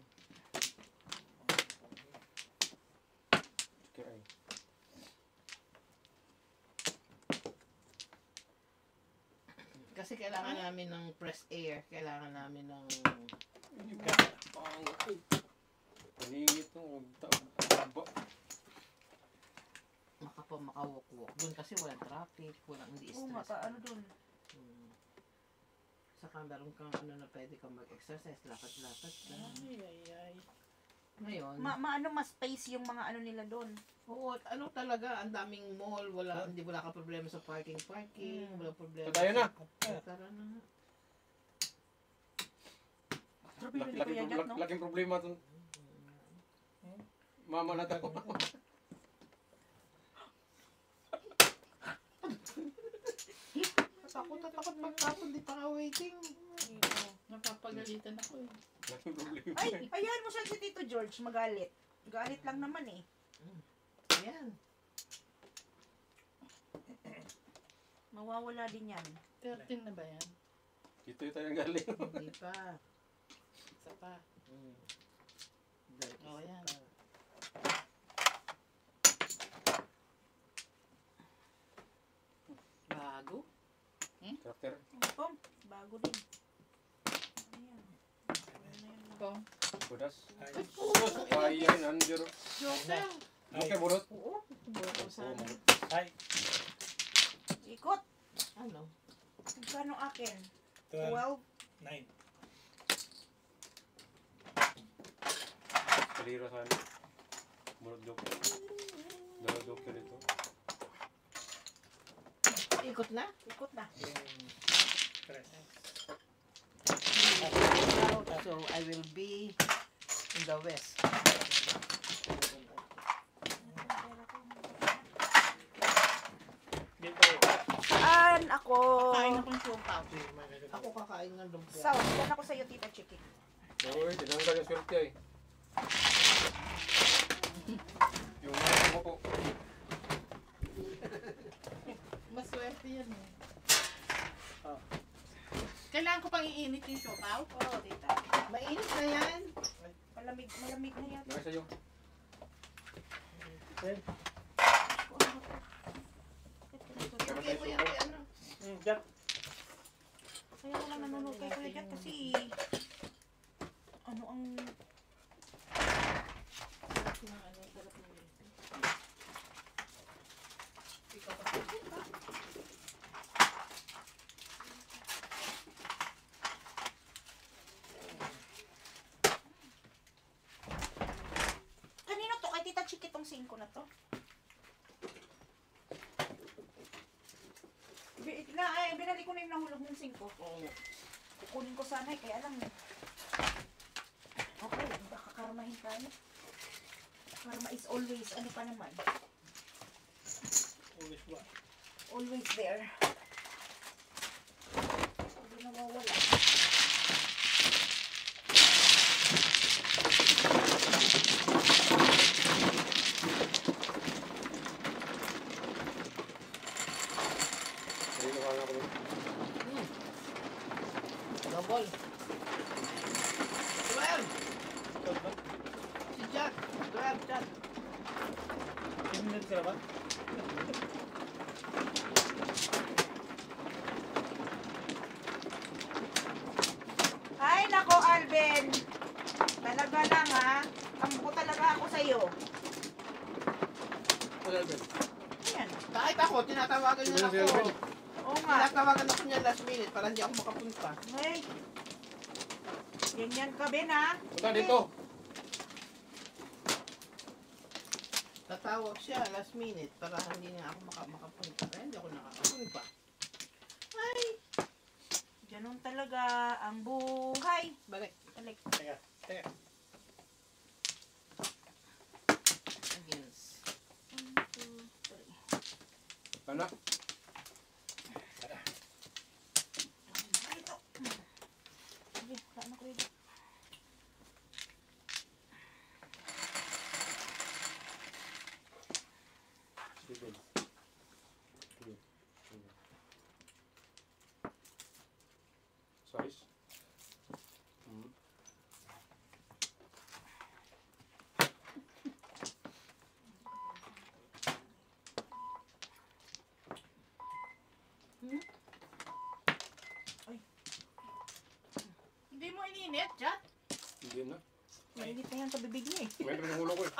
Okay. Kasi kailangan namin ng fresh air. Kailangan namin ng... Paligid nung makawalk-walk. Doon kasi walang traffic, walang hindi Oo nga, stress. dun? Saka meron kang na pwede kang mag-exercise, lakad-lakad ka. ay. Ngayon, Mas space yung mga nila dun. oo, at talaga, ang daming mall, wala ka problema sa parking, wala problema. tayo na. Tara na nga. Pero hindi ko yan, no? Laking problema itong mama na to. Takot pagtapon, di pa nga waiting. Napapagalitan ako eh. Laking problema. Ay, ayan mo siya si Tito George, magalit. Galit lang naman eh. Ayan. Mawawala din yan. 13 na ba yan? Dito tayo galing. Hindi pa. Isa pa. Oo, yan. Bago? Karakter. Oh, bago din. Ayan. Kung Kudas. Oo, Kaya yan, Andrew. Joker. Okay, bulot. Oo. Boto sana. Ay. Ikot. Ano? Magkano akin? 12, 12? 9. Kalira sana. Bulot joker. Dalawa joker ito. Ikot na? Ikot na. So, I will be in the west. Dito. Saan ako? kain akong siopaw. Ako kakain ng lumpia. South. Yan ako sa'yo, Tita Chicken. Uy, tinanggal yung swerte ay. Yung mga mo po. Maswerte yan eh. Kailangan ko pang iinit yung siopaw? Oo, Tita. Mainit na yan. Malamig na yan. Nakay sa'yo. Okay mo yan, ano? Jack. Kaya ko lang nanonood kay Kuya Kat kasi ano ang Sarap ng sarap ng ikaw pa. kanino to? Kay Tita Chick itong 5 na to? Binali ko na yung nahulog ng 5. Kukunin ko sana eh, kaya lang okay, baka karmahin tayo. Karma is always, ano pa naman? Always what? Always there. Hindi nawawala. Double. 12. Ikaw ba? Si Jack. 12, Jack. 10 minutes sila ba? Ay, nako, Alvin. Talaga lang, ha? Kampo talaga ako sa'yo. Ano, Alvin? Ayan. Kahit ako, tinatawagan niya Sino si ako. Alvin? Oo nga. Tinatawagan ako niya last minute para hindi ako makapunta. Ay. Ganyan ka, Ben, ha? Punta dito. Tatawag siya last minute para hindi na ako makapunta. Kaya hindi ako nakakapunta. Ay! Ganun talaga ang buhay. Balik. Balik. Teka, teka. Against. 1, 2, 3. Ano? Dito. Sige, wala na ko dito. Sige. Sige. Sige. Size? Hmm. Hindi mo ininit, Jack? Hindi na. Mainit na yan sa bibig niya, eh. May ng ulo ko eh.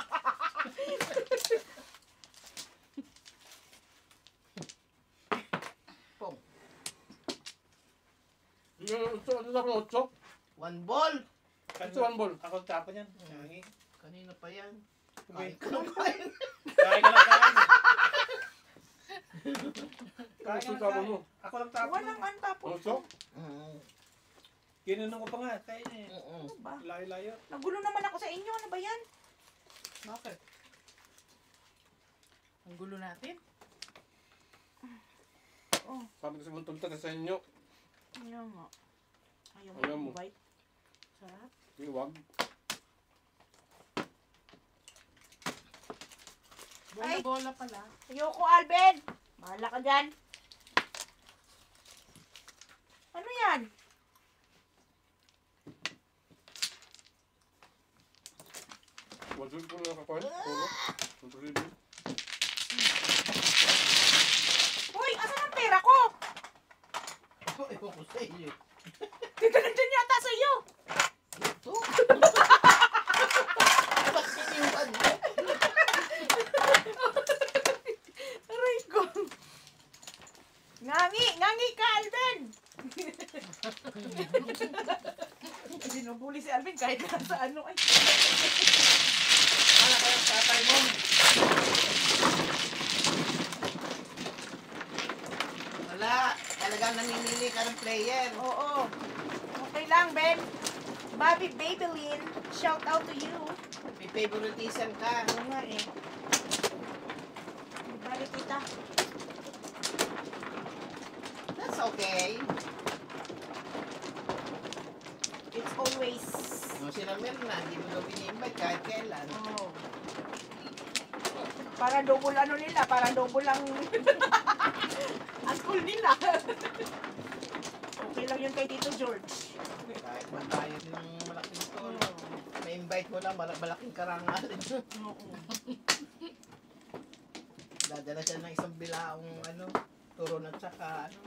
Pong. Ano na ako? 8? One ball! Ito, 1 ball. Ako tapon yan. Nangi. Kanina pa yan. Sabi, Kain ka lang kain. kain ka lang kain. Kain Ito, ka lang tapon kain. mo. Ako lang tapon. Walang antapon. 8? Ginanong ko pa nga. Kain eh. Ano ba? Layo-layo. Nagulo naman ako sa inyo. Ano ba yan? Bakit? Ang gulo natin. Oh, Sabi ko sa mga tulta sa inyo. ayaw nga. Ayaw Ayaw mo. mo. Bite. Sarap. Hindi, wag. Ay! Bola-bola pala. Ayoko, Alvin. Bahala ka dyan. Ano yan? Wajul ko na nakakuha. Puro. Puro. Uy, asan ang pera ko? Ewan ko sa iyo. Dito nandyan yata sa iyo. Ito? Ba't siniwan mo? Aray ko. Ngangi ka, Alvin. Binubuli si Alvin kahit nasa ano ay. Wala kayong tatay mo. Wala. Talagang namimili ka ng player. Oo. Okay lang, Ben. Bobby Babylin, shout out to you. May favoritism ka. Oo nga eh. Balik kita. That's okay. It's always. No, si Ramir na, hindi mo daw pini-invite kahit kailan. Oh. Para double ano nila, para double ang ang cool nila. Okay lang yun kay Tito George. Kahit magbayad ng malaking toll. May invite mo lang, malaking karangal. Oo. Dadala siya ng isang bilaong ano, turon at saka ano,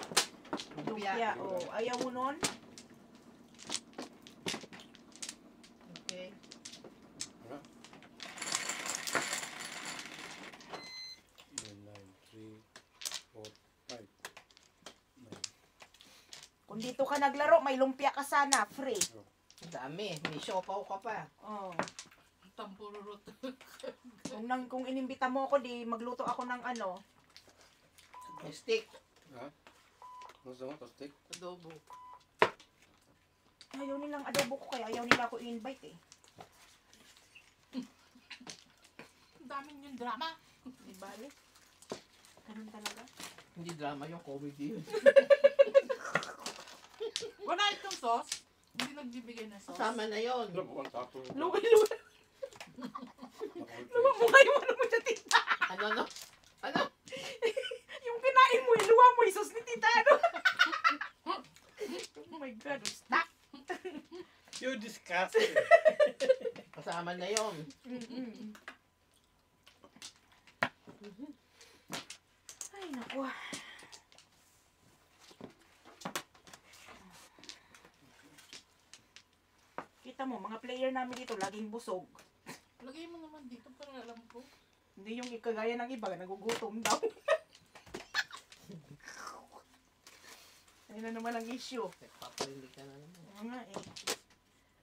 lumpia. Lumpia. Oh, ayaw mo nun? Okay. 9, 3, 4, 5, 9. Kung dito ka naglaro, may lumpia ka sana, free. Ang dami, may siopaw ka pa. Oh. Tampururot. Kung inimbita mo ako, di magluto ako ng ano. May steak, Ha? Gusto mo? Tostik? adobo. Ayaw nilang adobo ko, kaya ayaw nila ako i-invite eh. Ang daming yung drama. Di bale? Ganun talaga. Hindi drama yung comedy yun. Wala itong sauce. Hindi nagbibigay ng sauce. Kasama na yun. Ano po ang tapo? Luwi. Lumamungay mo naman sa tita. Ano? Ano? Yung kinain mo, iluwa mo, isos ni tita. Ano? Oh my God, stop. You disgusting. Kasama na yun. Ay, naku. Kita mo, mga player namin dito, laging busog. Lagay mo naman dito para alam ko. Hindi yung ikagaya ng iba, nagugutom daw. Ayun na naman ang issue. Paparinig ka na naman. Oo nga eh.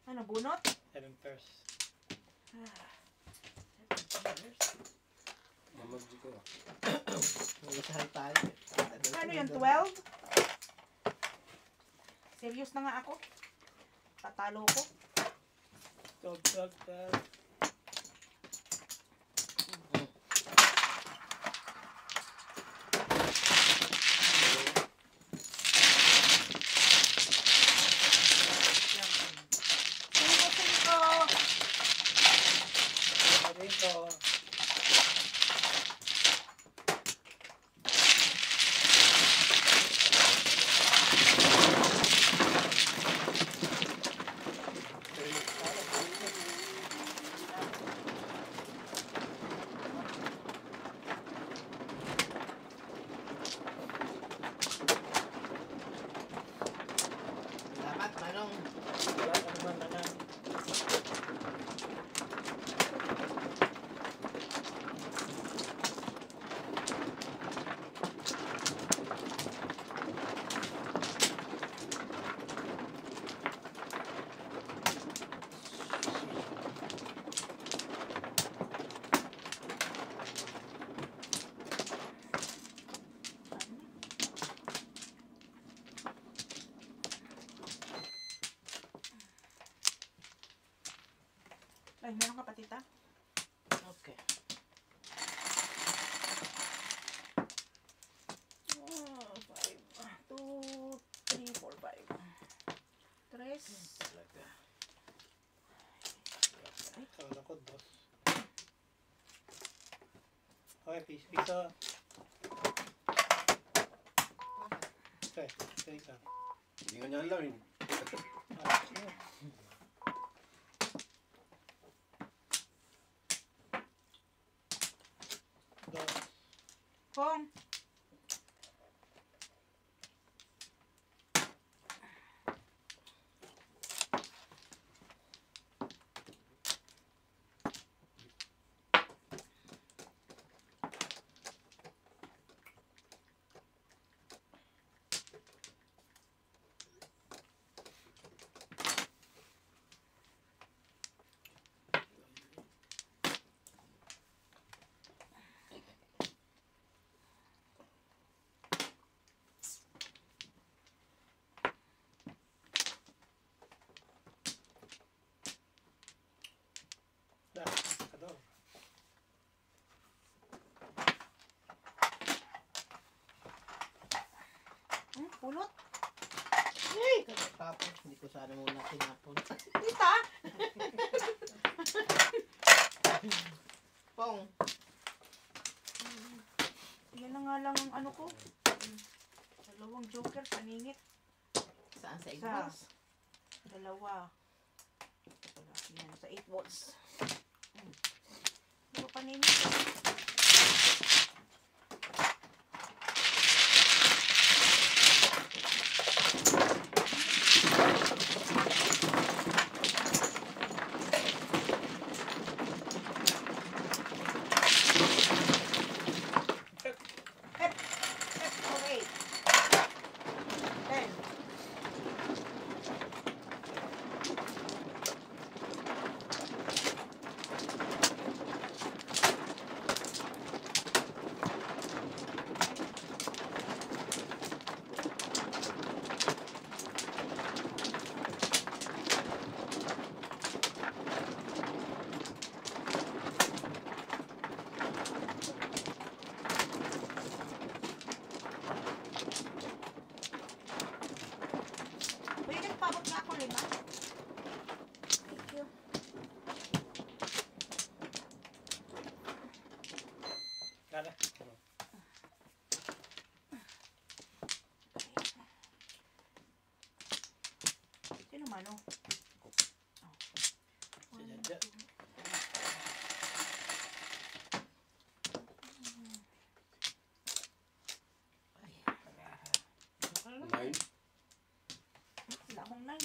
Ano, bunot? 7 pairs. Mamagdi ko. Mag-isahan tayo. Ano yan, 12? Serious na nga ako. Tatalo ko. Tog. Dito. Salamat, Manong. Wala ka naman na. Ay, meron ka pa, tita? Okay. 2, 3, 4, 5. 3. Kala ko 2. Okay, piso. Okay, take that. Hindi nga niya alam yun. Kong. Ador. Pulot. Yay! Tapos, hindi ko sana muna tinapon. Tita! Pong, Yan na nga lang ang ano ko. Dalawang joker, paningit. saan sa Sa- igwas? Dalawa. Wala, yan, sa 8 volts. Di ba paningit? Okay. 10. Pwede nagpabot na ako 5. Thank you. Kala. Sino mano? Yeah. Nine. Wala akong 9.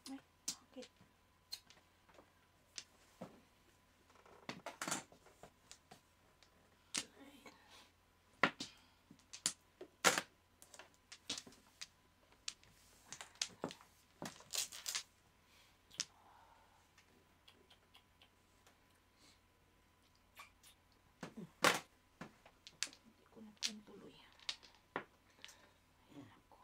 Bakit? Hindi ko na tuloy. Ay, nako.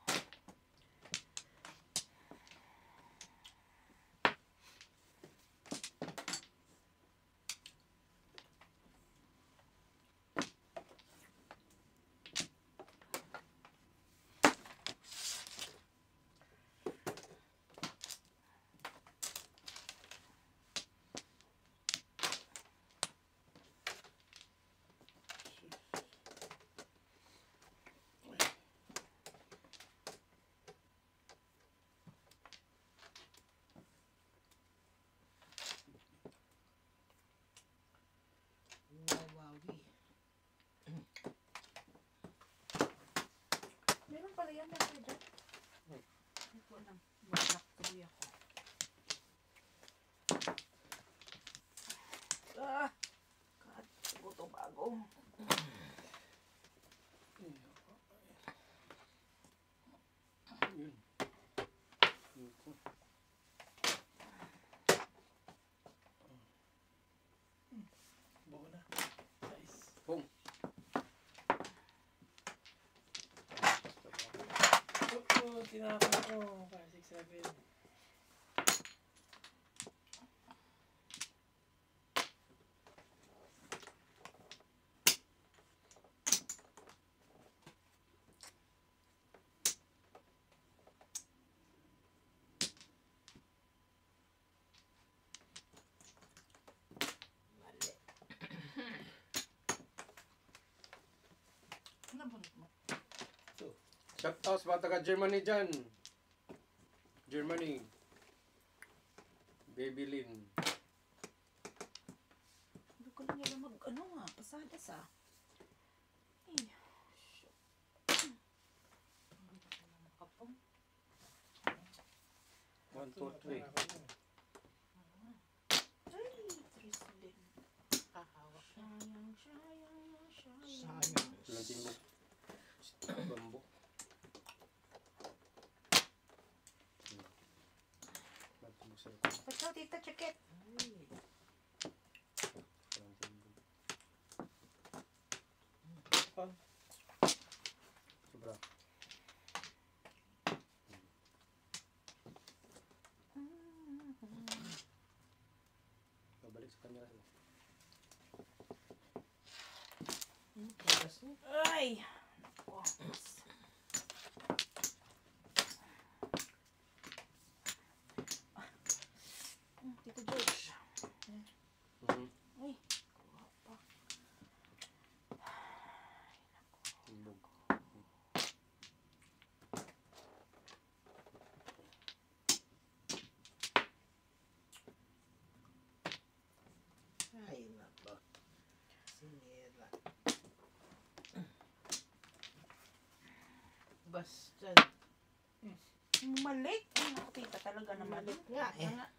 Wawawi. Meron pala yan, meron dyan. Hindi ko alam. Balak tuloy ako. Ah! God, siguro bago. Yun. Ito. Buo na. Nice. Boom. Oo, tinapon ko. 5, 6, 7. Nabunot mo. Shout out sa mga taga Germany dyan. Germany. Baby Lynn. Hindi ko na nila pasada sa. Ay. Kapong. 1, 2, 3. Ay, Trisling. Kahawa. Sayang, sayang, sayang. Sayang. Walang timbok. Bambo. Walang timbok sa likod. Ito, tita, chikit. Ay. Walang timbok. Sobra. Babalik sa kanya. Bukas na. Ay. Nako. Tito George. Mhm. Ay. Kuha pa. Timbog. Ay, nako. Sinira. Basta. Malik. Ay, naku, tita, talaga naman. Malik nga eh. Nga.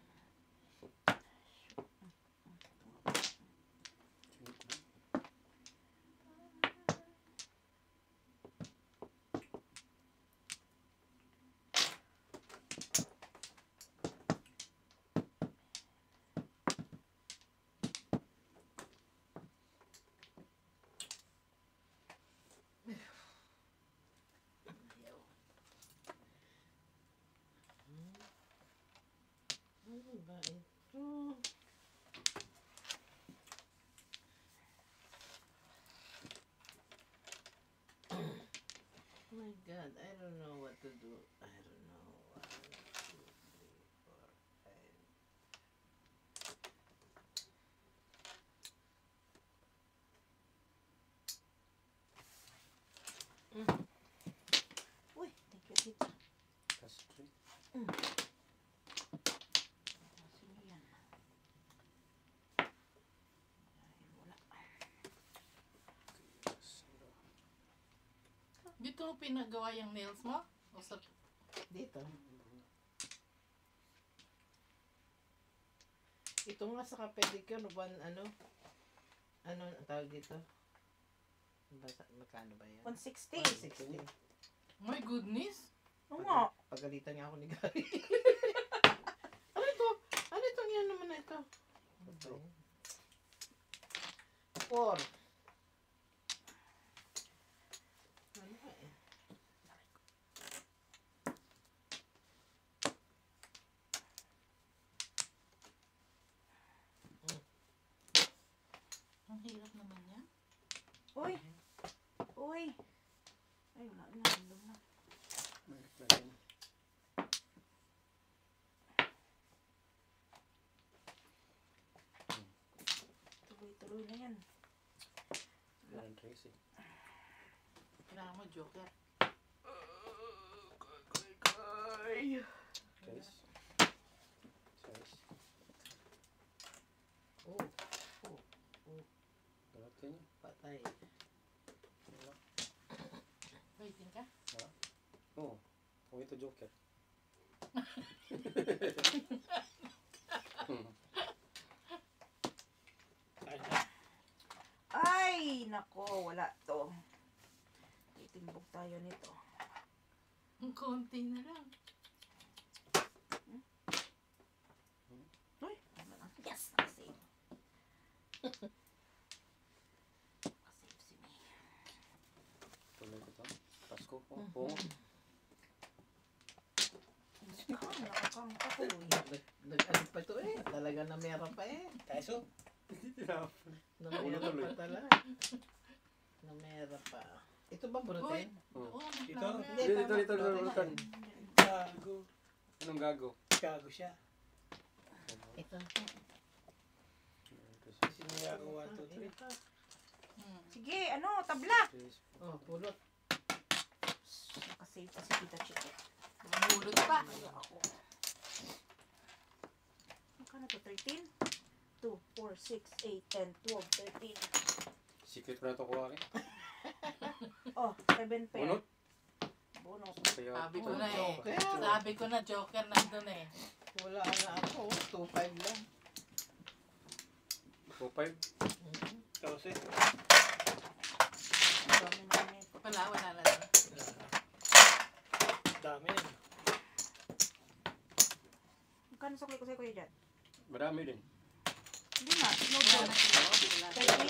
Ano ba ito? Oh my God, I don't know what to do. I don't know. 1, 2, 3, 4, 5. Uy, thank you, tita. That's 3. Sino yan? Ay, wala. Dito mo pinagawa yung nails mo? O sa... Dito. Ito nga sa pedicure, ano ang tawag dito? Magkano ba yan? 160. 160. My goodness! Oo nga. Pagalitan niya ako ni Gary. Ano ito? Ano itong yan naman na ito? Ito. 4. Ano ba eh? Ang hirap naman yan. Uy. Uy. Ay, wala na. Handog na. Tuloy-tuloy na yan. Yan, Tracy. Kailangan mo, Joker. Guys. Size. Oh, Darating. patay. Waiting ka? Oo. Oh, ito Joker. Ay, nako. Wala to. Titimbog tayo nito. Ang konti na lang. Uy. Yes, nakasave. Nakasave si May. Tuloy ko to. Pasko. Oo. Nakakangka ko. Nag-ano pa ito eh. Talaga na meron pa eh. Kaso, Na meron pa talaga. Na meron pa. Ito ba bunutin? Oo, Ito? flower. Dito. gago. Anong gago? Gago siya. Ito. Sino nagawa to? Ito. Sige, ano, tabla. Oh, pulot. Nakasave pa si Tita Chiquit. Mahulot pa. Kaya ako. Magkano to? 13? 2, 4, 6, 8, 10, 12, 13. Secret ko na ito kuha akin. Oh, 7 pair. Bunot? Bunot. Kaya, Sabi ko Oh, na eh. Joker. Sabi ko na, Joker nandun eh. Wala na ako. 2.5 lang. 2.5. Kasi, Dami na nito. Wala na lang. dami yan. Magkano sa ko sa'yo, Kuya Jan? Marami din. Hindi na. No Wala joke. na sila. Wala. 13?